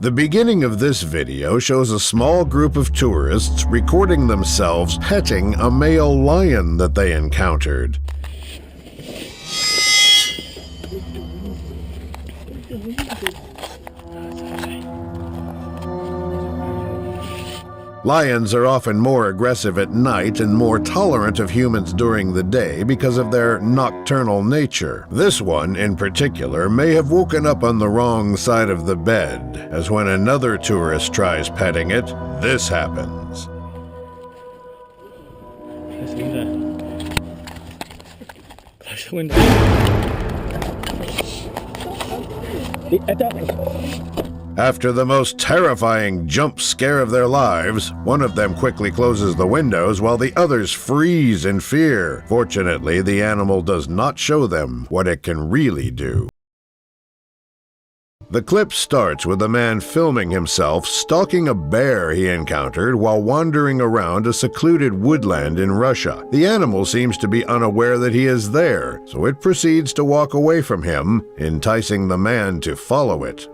The beginning of this video shows a small group of tourists recording themselves petting a male lion that they encountered. Lions are often more aggressive at night and more tolerant of humans during the day because of their nocturnal nature. This one, in particular, may have woken up on the wrong side of the bed, as when another tourist tries petting it, this happens. After the most terrifying jump scare of their lives, one of them quickly closes the windows while the others freeze in fear. Fortunately, the animal does not show them what it can really do. The clip starts with a man filming himself stalking a bear he encountered while wandering around a secluded woodland in Russia. The animal seems to be unaware that he is there, so it proceeds to walk away from him, enticing the man to follow it.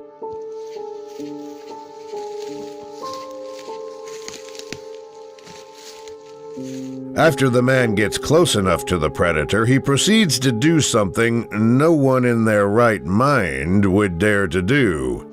After the man gets close enough to the predator, he proceeds to do something no one in their right mind would dare to do.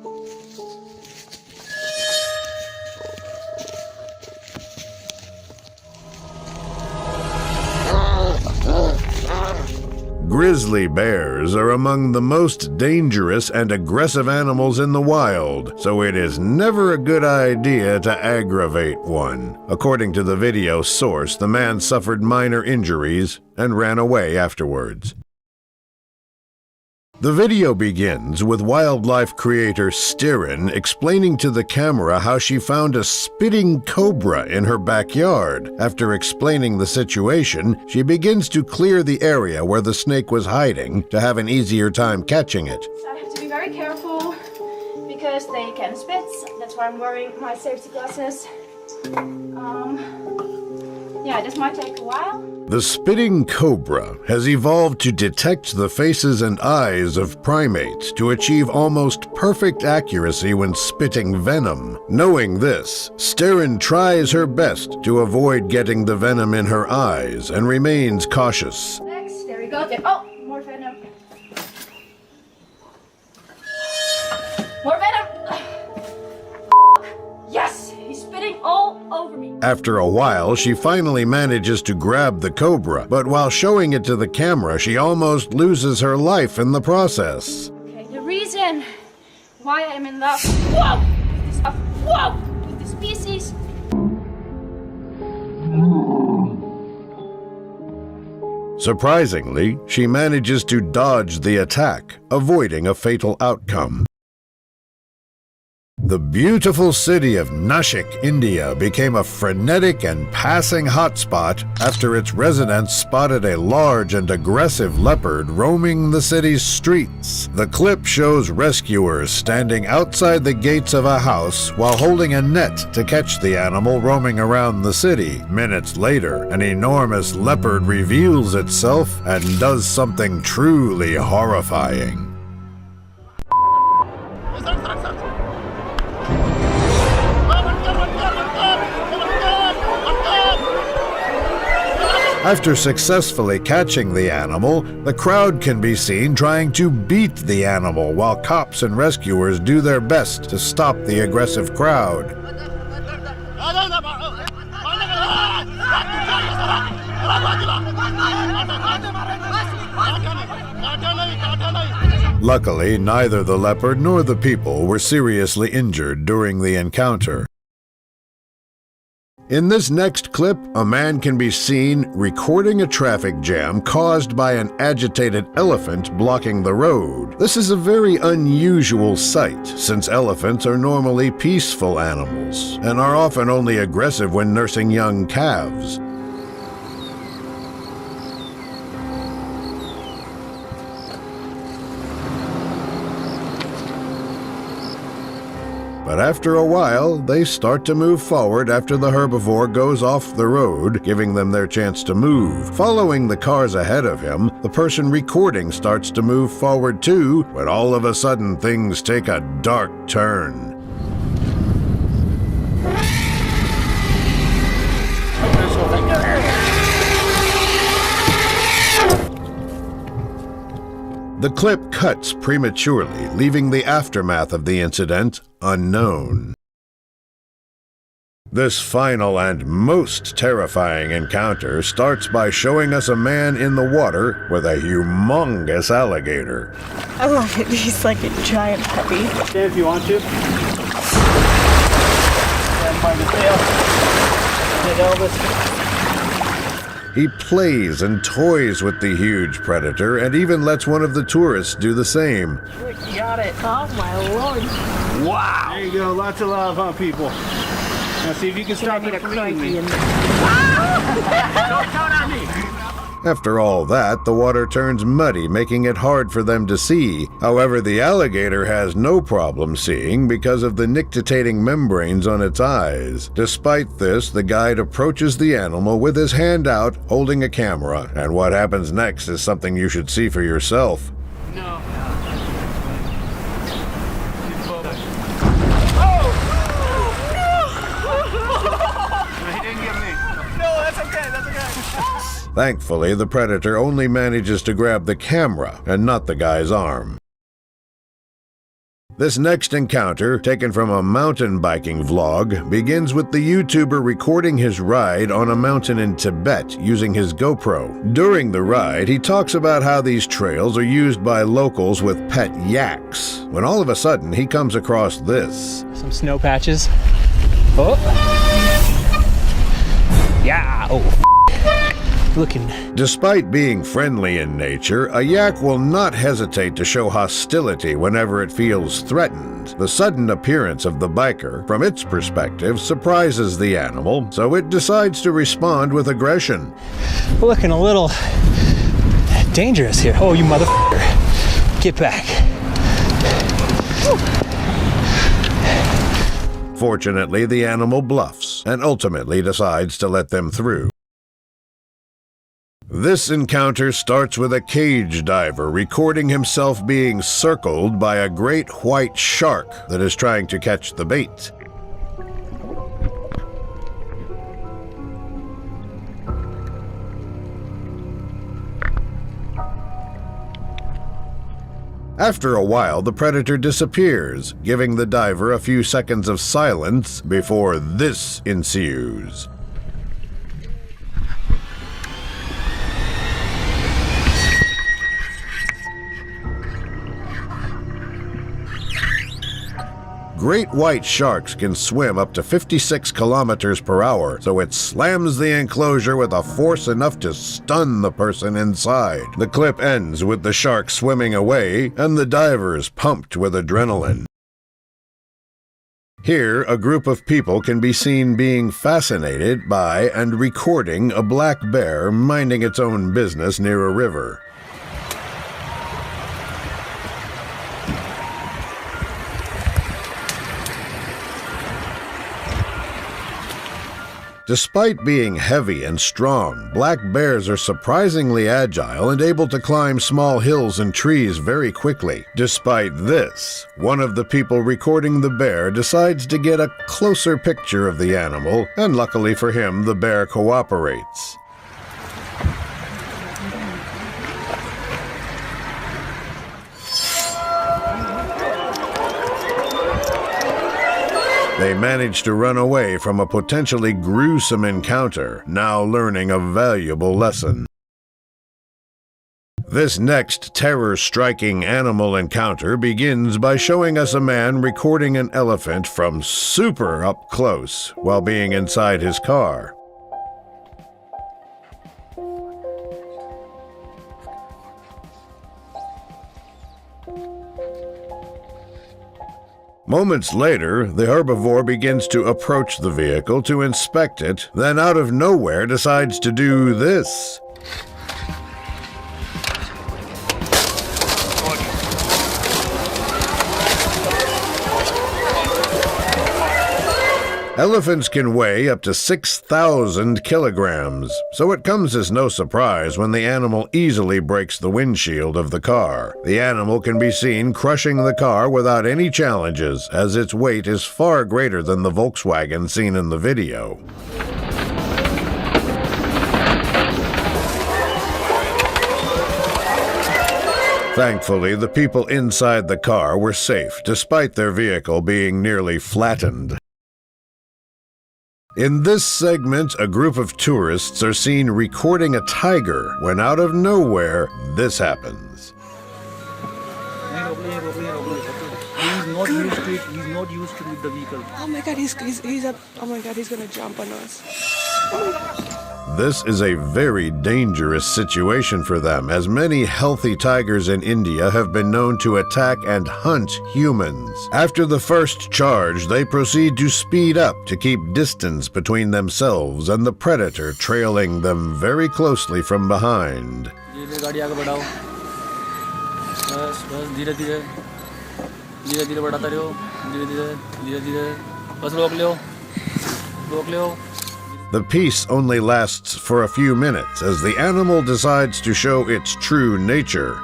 Grizzly bears are among the most dangerous and aggressive animals in the wild, so it is never a good idea to aggravate one. According to the video source, the man suffered minor injuries and ran away afterwards. The video begins with wildlife creator Styrin explaining to the camera how she found a spitting cobra in her backyard. After explaining the situation, she begins to clear the area where the snake was hiding to have an easier time catching it. So I have to be very careful because they can spit. That's why I'm wearing my safety glasses. Yeah, this might take a while. The spitting cobra has evolved to detect the faces and eyes of primates to achieve almost perfect accuracy when spitting venom. Knowing this, Styrin tries her best to avoid getting the venom in her eyes and remains cautious. Next, there we go. Oh, more venom. More venom! Yes, he's spitting all over me. After a while, she finally manages to grab the cobra, but while showing it to the camera, she almost loses her life in the process. Okay, the reason why I'm in love, with this species. Surprisingly, she manages to dodge the attack, avoiding a fatal outcome. The beautiful city of Nashik, India, became a frenetic and passing hotspot after its residents spotted a large and aggressive leopard roaming the city's streets. The clip shows rescuers standing outside the gates of a house while holding a net to catch the animal roaming around the city. Minutes later, an enormous leopard reveals itself and does something truly horrifying. After successfully catching the animal, the crowd can be seen trying to beat the animal while cops and rescuers do their best to stop the aggressive crowd. Luckily, neither the leopard nor the people were seriously injured during the encounter. In this next clip, a man can be seen recording a traffic jam caused by an agitated elephant blocking the road. This is a very unusual sight, since elephants are normally peaceful animals and are often only aggressive when nursing young calves. But after a while, they start to move forward after the herbivore goes off the road, giving them their chance to move. Following the cars ahead of him, the person recording starts to move forward too, when all of a sudden things take a dark turn. The clip cuts prematurely, leaving the aftermath of the incident unknown. This final and most terrifying encounter starts by showing us a man in the water with a humongous alligator. I love it. He's like a giant puppy. Stand if you want to. Stand by the tail. Hit Elvis. He plays and toys with the huge predator and even lets one of the tourists do the same. You got it. Oh my lord. Wow. There you go. Lots of love, huh, people? Now see if you can stop it from eating me. Don't count on me. After all that, the water turns muddy, making it hard for them to see. However, the alligator has no problem seeing because of the nictitating membranes on its eyes. Despite this, the guide approaches the animal with his hand out, holding a camera, and what happens next is something you should see for yourself. No. Thankfully, the predator only manages to grab the camera and not the guy's arm. This next encounter, taken from a mountain biking vlog, begins with the YouTuber recording his ride on a mountain in Tibet using his GoPro. During the ride, he talks about how these trails are used by locals with pet yaks, when all of a sudden he comes across this. Some snow patches. Oh. Yeah. Oh. Looking. Despite being friendly in nature, a yak will not hesitate to show hostility whenever it feels threatened. The sudden appearance of the biker, from its perspective, surprises the animal, so it decides to respond with aggression. Looking a little dangerous here. Oh, you motherfucker. Get back. Fortunately, the animal bluffs and ultimately decides to let them through. This encounter starts with a cage diver recording himself being circled by a great white shark that is trying to catch the bait. After a while, the predator disappears, giving the diver a few seconds of silence before this ensues. Great white sharks can swim up to 56 kilometers per hour, so it slams the enclosure with a force enough to stun the person inside. The clip ends with the shark swimming away and the divers pumped with adrenaline. Here, a group of people can be seen being fascinated by and recording a black bear minding its own business near a river. Despite being heavy and strong, black bears are surprisingly agile and able to climb small hills and trees very quickly. Despite this, one of the people recording the bear decides to get a closer picture of the animal, and luckily for him, the bear cooperates. They manage to run away from a potentially gruesome encounter, now learning a valuable lesson. This next terror-striking animal encounter begins by showing us a man recording an elephant from super up close while being inside his car. Moments later, the herbivore begins to approach the vehicle to inspect it, then out of nowhere decides to do this. Elephants can weigh up to 6,000 kilograms, so it comes as no surprise when the animal easily breaks the windshield of the car. The animal can be seen crushing the car without any challenges, as its weight is far greater than the Volkswagen seen in the video. Thankfully, the people inside the car were safe, despite their vehicle being nearly flattened. In this segment, a group of tourists are seen recording a tiger when out of nowhere, this happens. He's not used to it. He's not used to with the vehicle. Oh my god, oh my god, he's gonna jump on us. This is a very dangerous situation for them, as many healthy tigers in India have been known to attack and hunt humans. After the first charge, they proceed to speed up to keep distance between themselves and the predator trailing them very closely from behind. गाड़ी आगे बढ़ाओ. बस धीरे-धीरे बढ़ाते रहो. धीरे-धीरे. बस रोक लो. The peace only lasts for a few minutes as the animal decides to show its true nature.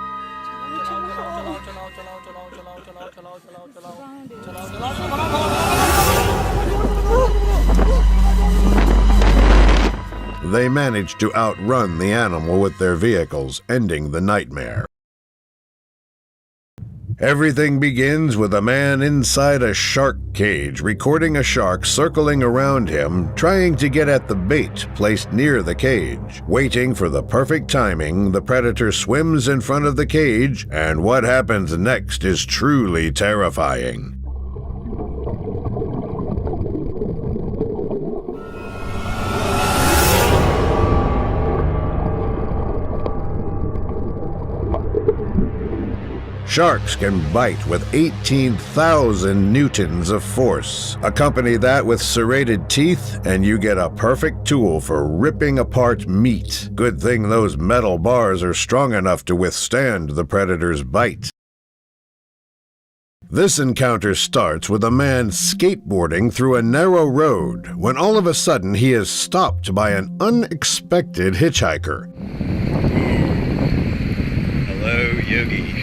They manage to outrun the animal with their vehicles, ending the nightmare. Everything begins with a man inside a shark cage, recording a shark circling around him, trying to get at the bait placed near the cage. Waiting for the perfect timing, the predator swims in front of the cage, and what happens next is truly terrifying. Sharks can bite with 18,000 newtons of force. Accompany that with serrated teeth, and you get a perfect tool for ripping apart meat. Good thing those metal bars are strong enough to withstand the predator's bite. This encounter starts with a man skateboarding through a narrow road, when all of a sudden he is stopped by an unexpected hitchhiker. Hello, Yogi.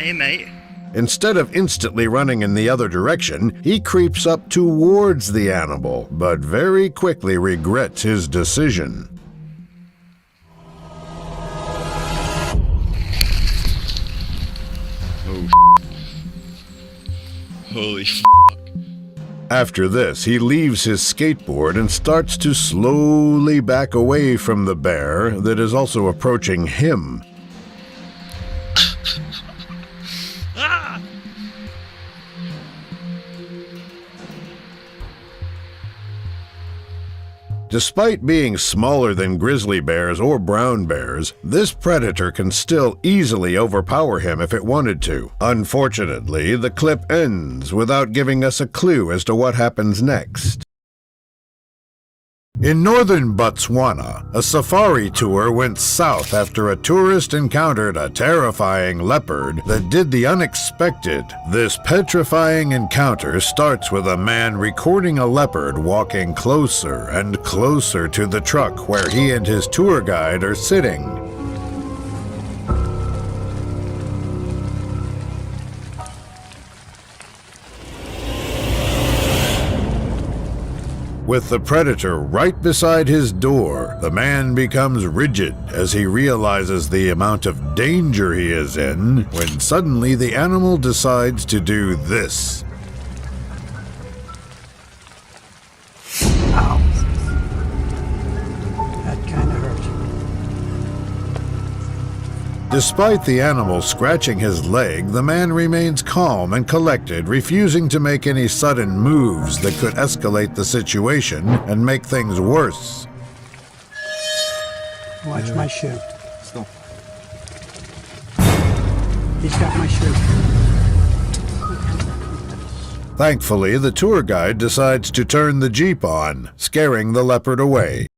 Hey, mate. Instead of instantly running in the other direction, he creeps up towards the animal, but very quickly regrets his decision. Oh, holy After this, he leaves his skateboard and starts to slowly back away from the bear that is also approaching him. Despite being smaller than grizzly bears or brown bears, this predator can still easily overpower him if it wanted to. Unfortunately, the clip ends without giving us a clue as to what happens next. In northern Botswana, a safari tour went south after a tourist encountered a terrifying leopard that did the unexpected. This petrifying encounter starts with a man recording a leopard walking closer and closer to the truck where he and his tour guide are sitting. With the predator right beside his door, the man becomes rigid as he realizes the amount of danger he is in, when suddenly the animal decides to do this. Ow. That kind of hurt. Despite the animal scratching his leg, the man remains calm and collected, refusing to make any sudden moves that could escalate the situation and make things worse. Watch my shoe. Stop. He's got my shoe. Thankfully, the tour guide decides to turn the Jeep on, scaring the leopard away.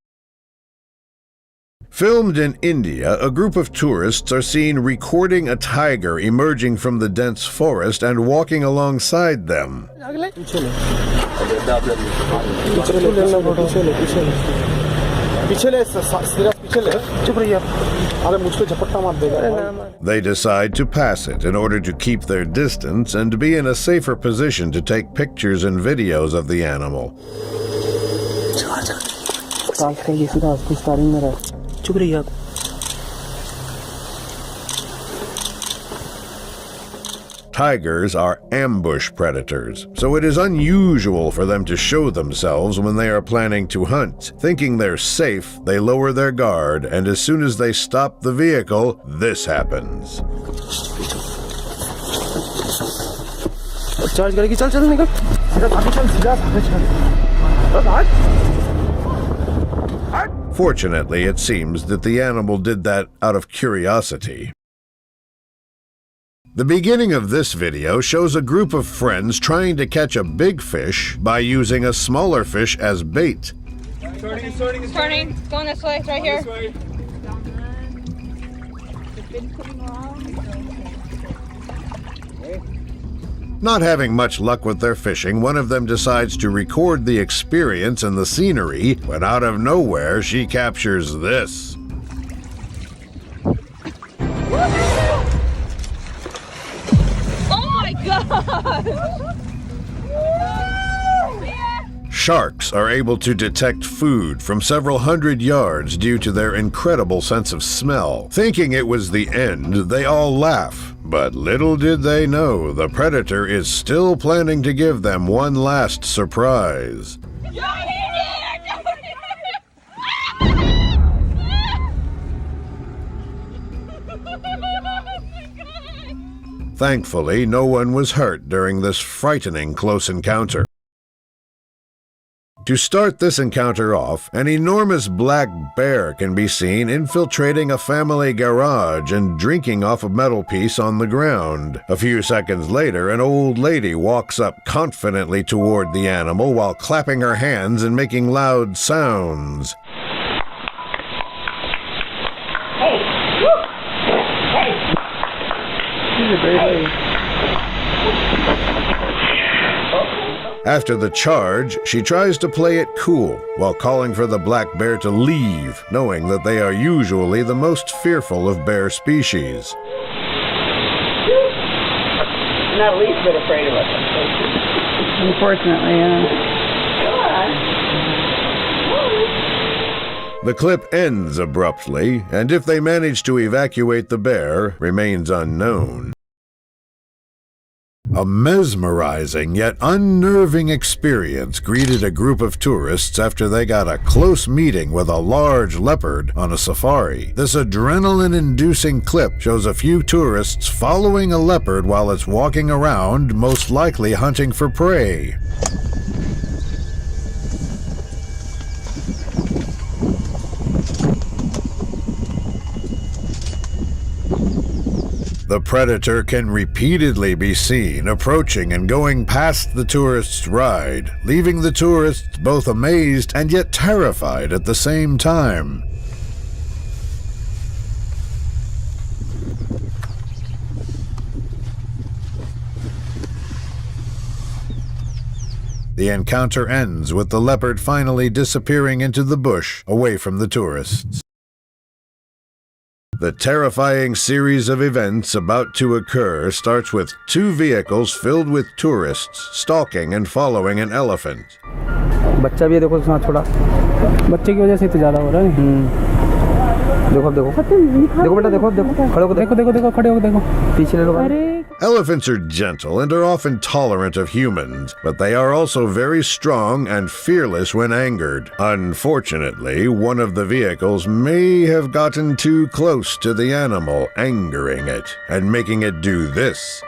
Filmed in India, a group of tourists are seen recording a tiger emerging from the dense forest and walking alongside them. They decide to pass it in order to keep their distance and be in a safer position to take pictures and videos of the animal. चुप रहिए आप. Tigers are ambush predators, so it is unusual for them to show themselves when they are planning to hunt. Thinking they're safe, they lower their guard, and as soon as they stop the vehicle, this happens. Charge करेगी. चल चल निकल. सीधा भागे चल. सीधा भागे चल. Fortunately, it seems that the animal did that out of curiosity. The beginning of this video shows a group of friends trying to catch a big fish by using a smaller fish as bait. Turning, going this way, right here. Not having much luck with their fishing, one of them decides to record the experience and the scenery when out of nowhere she captures this. Sharks are able to detect food from several hundred yards due to their incredible sense of smell. Thinking it was the end, they all laugh. But little did they know, the predator is still planning to give them one last surprise. Thankfully, no one was hurt during this frightening close encounter. To start this encounter off, an enormous black bear can be seen infiltrating a family garage and drinking off a metal piece on the ground. A few seconds later, an old lady walks up confidently toward the animal while clapping her hands and making loud sounds. After the charge, she tries to play it cool while calling for the black bear to leave, knowing that they are usually the most fearful of bear species. Not the least bit afraid of us. Unfortunately, yeah. The clip ends abruptly, and if they manage to evacuate the bear remains unknown. A mesmerizing yet unnerving experience greeted a group of tourists after they got a close meeting with a large leopard on a safari. This adrenaline-inducing clip shows a few tourists following a leopard while it's walking around, most likely hunting for prey. The predator can repeatedly be seen approaching and going past the tourists' ride, leaving the tourists both amazed and yet terrified at the same time. The encounter ends with the leopard finally disappearing into the bush away from the tourists. The terrifying series of events about to occur starts with two vehicles filled with tourists stalking and following an elephant. बच्चा भी है देखो साथ थोड़ा. बच्चे की वजह से तो ज़्यादा हो रहा है. देखो देखो. देखो बेटा देखो देखो. खड़े हो देखो देखो देखो खड़े हो देखो. पीछे ले लो. Elephants are gentle and are often tolerant of humans, but they are also very strong and fearless when angered. Unfortunately, one of the vehicles may have gotten too close to the animal, angering it and making it do this.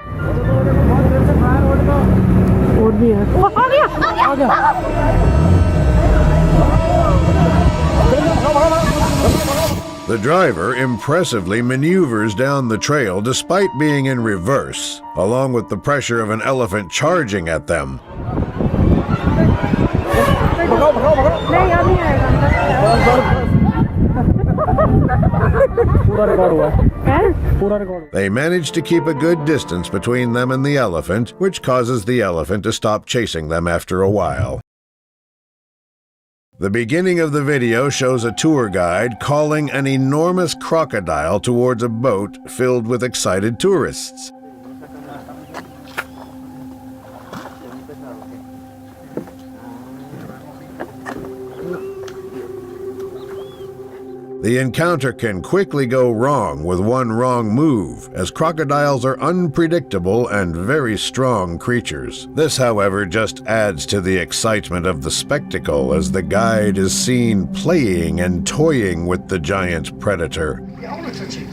The driver impressively maneuvers down the trail despite being in reverse, along with the pressure of an elephant charging at them. They manage to keep a good distance between them and the elephant, which causes the elephant to stop chasing them after a while. The beginning of the video shows a tour guide calling an enormous crocodile towards a boat filled with excited tourists. The encounter can quickly go wrong with one wrong move, as crocodiles are unpredictable and very strong creatures. This, however, just adds to the excitement of the spectacle as the guide is seen playing and toying with the giant predator. I want to touch it.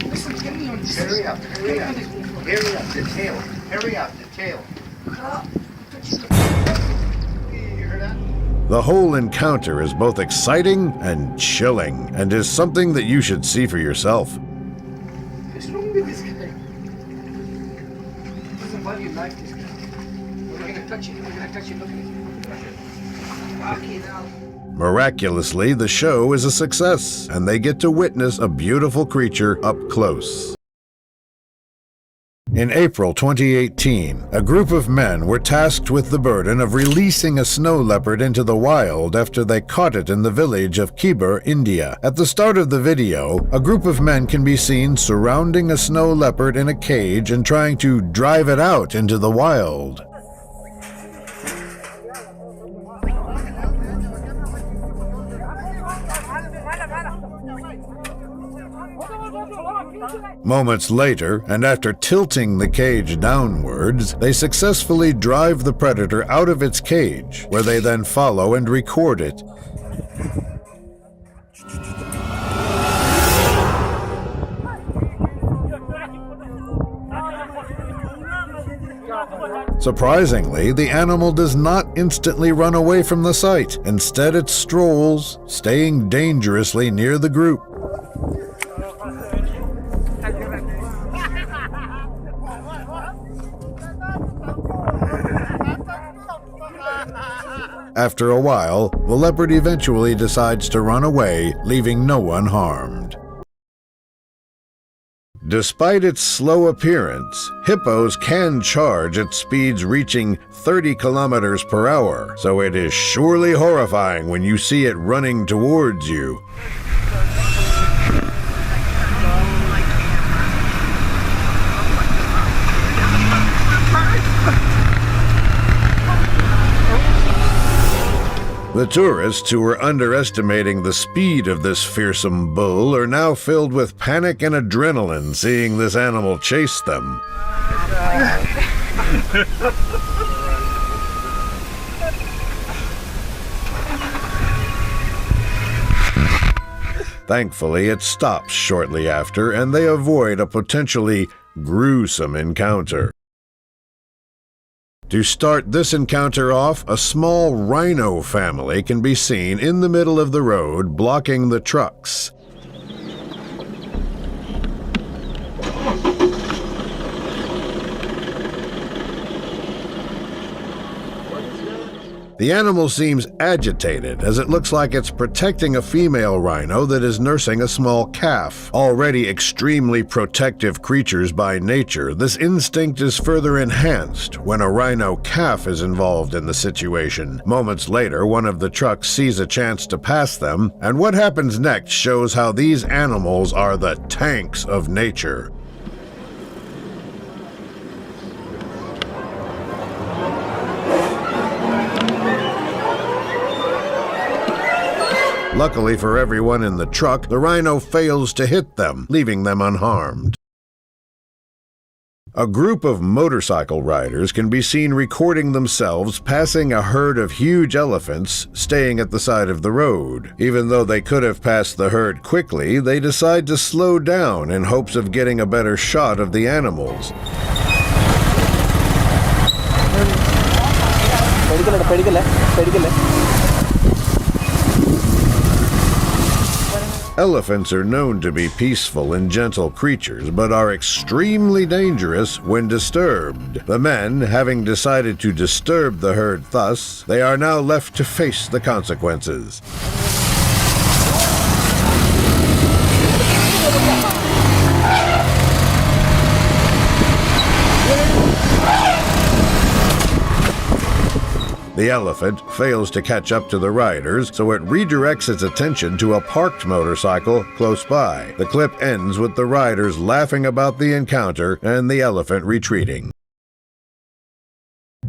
Listen, get me on this. Hurry up, hurry up. Hurry up, the tail. Hurry up, the tail. You heard that? The whole encounter is both exciting and chilling, and is something that you should see for yourself. What's wrong with this guy? Doesn't body like this guy. We're gonna touch it. We're gonna touch it. Look at it. Fucking hell. Miraculously, the show is a success, and they get to witness a beautiful creature up close. In April 2018, a group of men were tasked with the burden of releasing a snow leopard into the wild after they caught it in the village of Khyber, India. At the start of the video, a group of men can be seen surrounding a snow leopard in a cage and trying to drive it out into the wild. Moments later, and after tilting the cage downwards, they successfully drive the predator out of its cage, where they then follow and record it. Surprisingly, the animal does not instantly run away from the sight. Instead, it strolls, staying dangerously near the group. After a while, the leopard eventually decides to run away, leaving no one harmed. Despite its slow appearance, hippos can charge at speeds reaching 30 kilometers per hour, so it is surely horrifying when you see it running towards you. The tourists who were underestimating the speed of this fearsome bull are now filled with panic and adrenaline seeing this animal chase them. Thankfully, it stops shortly after, and they avoid a potentially gruesome encounter. To start this encounter off, a small rhino family can be seen in the middle of the road, blocking the trucks. The animal seems agitated, as it looks like it's protecting a female rhino that is nursing a small calf. Already extremely protective creatures by nature, this instinct is further enhanced when a rhino calf is involved in the situation. Moments later, one of the trucks sees a chance to pass them, and what happens next shows how these animals are the tanks of nature. Luckily for everyone in the truck, the rhino fails to hit them, leaving them unharmed. A group of motorcycle riders can be seen recording themselves passing a herd of huge elephants staying at the side of the road. Even though they could have passed the herd quickly, they decide to slow down in hopes of getting a better shot of the animals. Elephants are known to be peaceful and gentle creatures, but are extremely dangerous when disturbed. The men, having decided to disturb the herd thus, they are now left to face the consequences. The elephant fails to catch up to the riders, so it redirects its attention to a parked motorcycle close by. The clip ends with the riders laughing about the encounter and the elephant retreating.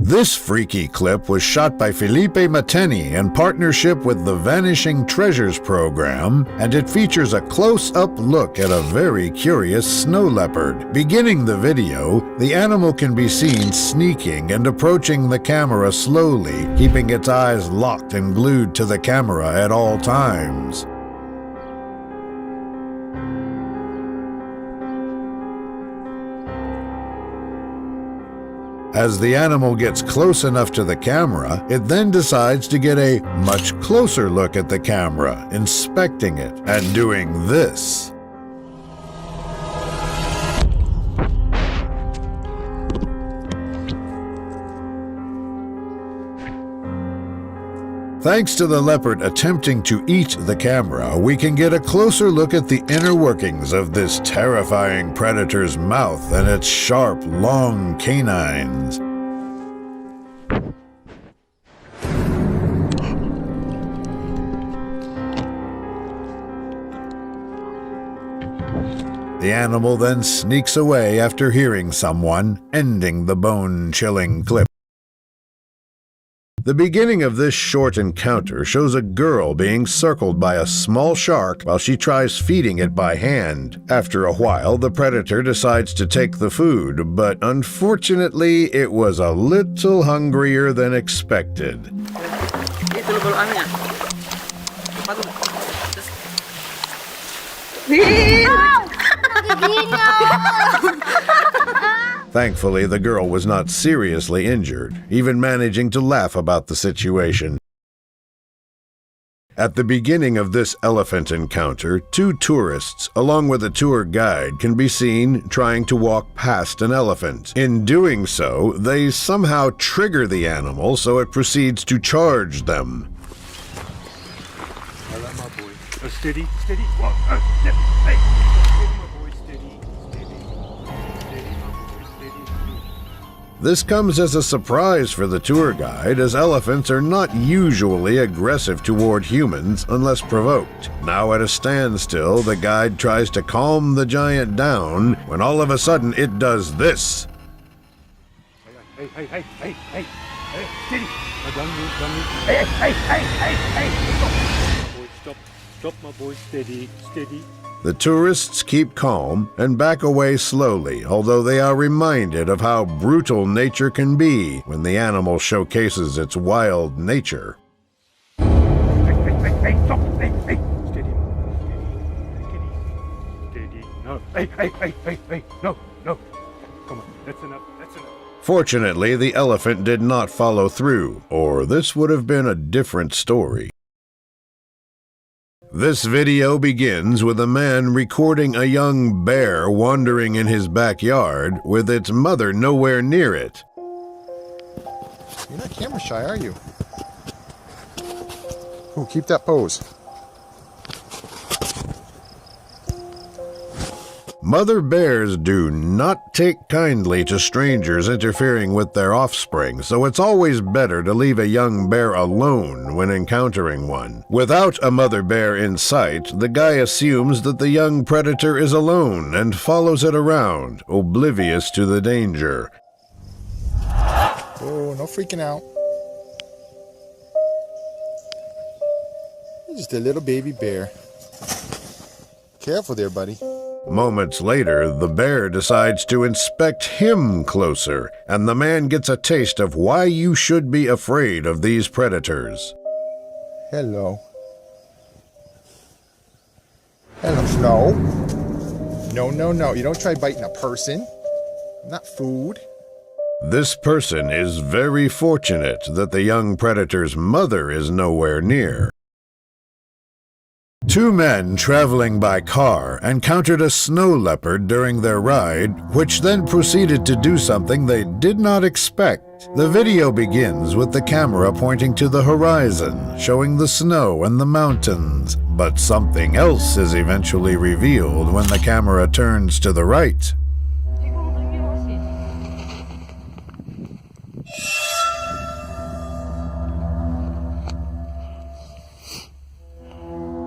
This freaky clip was shot by Felipe Mateni in partnership with the Vanishing Treasures program, and it features a close-up look at a very curious snow leopard. Beginning the video, the animal can be seen sneaking and approaching the camera slowly, keeping its eyes locked and glued to the camera at all times. As the animal gets close enough to the camera, it then decides to get a much closer look at the camera, inspecting it, and doing this. Thanks to the leopard attempting to eat the camera, we can get a closer look at the inner workings of this terrifying predator's mouth and its sharp, long canines. The animal then sneaks away after hearing someone, ending the bone-chilling clip. The beginning of this short encounter shows a girl being circled by a small shark while she tries feeding it by hand. After a while, the predator decides to take the food, but unfortunately, it was a little hungrier than expected. Thankfully, the girl was not seriously injured, even managing to laugh about the situation. At the beginning of this elephant encounter, two tourists, along with a tour guide, can be seen trying to walk past an elephant. In doing so, they somehow trigger the animal so it proceeds to charge them. I love my boy. Oh, steady, steady. Whoa, hey. Steady, my boy, steady, steady. Steady, my boy, steady. This comes as a surprise for the tour guide, as elephants are not usually aggressive toward humans unless provoked. Now at a standstill, the guide tries to calm the giant down when all of a sudden it does this. Hey, hey, hey, hey, hey, hey, steady. Hey, hey, hey, hey, hey. Stop, stop, my boy, steady, steady. The tourists keep calm and back away slowly, although they are reminded of how brutal nature can be when the animal showcases its wild nature. Hey, hey, hey, hey, stop, hey, hey, steady, steady, steady, no, hey, hey, hey, hey, hey, no, no, come on, that's enough, that's enough. Fortunately, the elephant did not follow through, or this would have been a different story. This video begins with a man recording a young bear wandering in his backyard with its mother nowhere near it. You're not camera shy, are you? Ooh, keep that pose. Mother bears do not take kindly to strangers interfering with their offspring, so it's always better to leave a young bear alone when encountering one. Without a mother bear in sight, the guy assumes that the young predator is alone and follows it around, oblivious to the danger. Oh, no freaking out. Just a little baby bear. Careful there, buddy. Moments later, the bear decides to inspect him closer, and the man gets a taste of why you should be afraid of these predators. Hello. Hello. No. No, no, no. You don't try biting a person. Not food. This person is very fortunate that the young predator's mother is nowhere near. Two men traveling by car encountered a snow leopard during their ride, which then proceeded to do something they did not expect. The video begins with the camera pointing to the horizon, showing the snow and the mountains, but something else is eventually revealed when the camera turns to the right.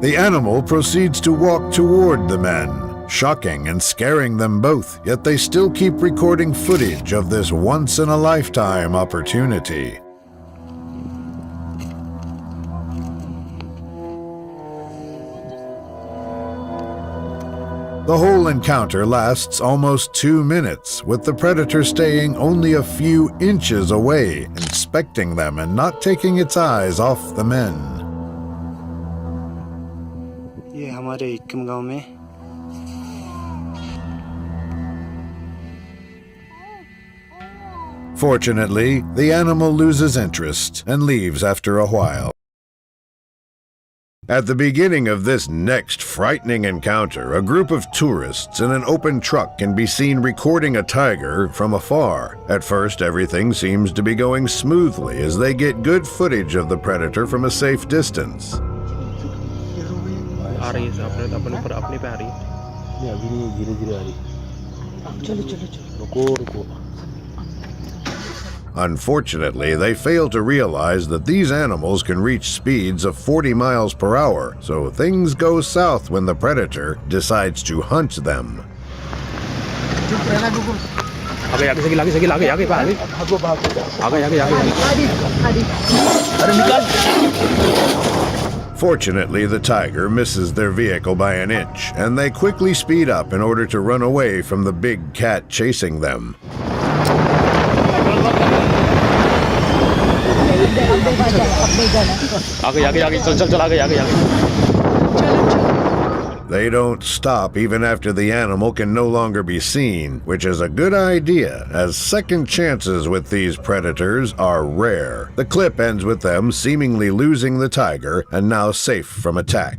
The animal proceeds to walk toward the men. shocking and scaring them both, yet they still keep recording footage of this once-in-a-lifetime opportunity. The whole encounter lasts almost 2 minutes, with the predator staying only a few inches away, inspecting them and not taking its eyes off the men. ये हमारे इक्कम गांव में Fortunately, the animal loses interest and leaves after a while. At the beginning of this next frightening encounter, a group of tourists in an open truck can be seen recording a tiger from afar. At first, everything seems to be going smoothly as they get good footage of the predator from a safe distance. आ रही है अपने पर अपने पे आ रही है अभी नहीं धीरे-धीरे आ रही है चलो रुको Unfortunately, they fail to realize that these animals can reach speeds of 40 miles per hour, so things go south when the predator decides to hunt them. Fortunately, the tiger misses their vehicle by an inch, and they quickly speed up in order to run away from the big cat chasing them. They don't stop even after the animal can no longer be seen, which is a good idea, as second chances with these predators are rare. The clip ends with them seemingly losing the tiger and now safe from attack.